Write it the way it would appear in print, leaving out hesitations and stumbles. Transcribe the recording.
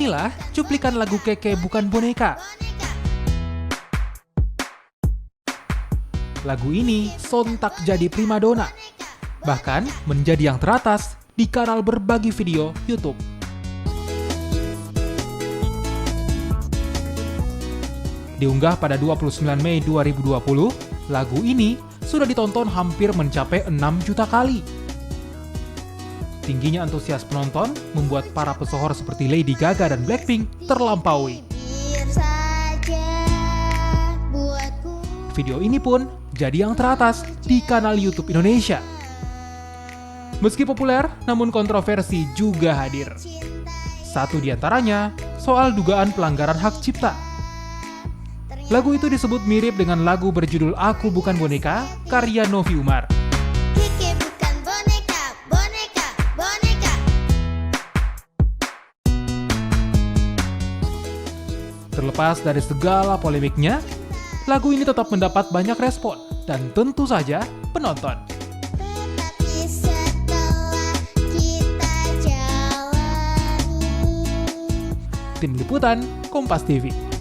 Inilah cuplikan lagu Keke Bukan Boneka. Lagu ini sontak jadi primadona, bahkan menjadi yang teratas di kanal berbagi video YouTube. Diunggah pada 29 Mei 2020, lagu ini sudah ditonton hampir mencapai 6 juta kali. Tingginya antusias penonton membuat para pesohor seperti Lady Gaga dan Blackpink terlampaui. Video ini pun jadi yang teratas di kanal YouTube Indonesia. Meski populer, namun kontroversi juga hadir. Satu di antaranya soal dugaan pelanggaran hak cipta. Lagu itu disebut mirip dengan lagu berjudul Aku Bukan Boneka, karya Novi Umar. Terlepas dari segala polemiknya, lagu ini tetap mendapat banyak respon dan tentu saja penonton. Tim Liputan, Kompas TV.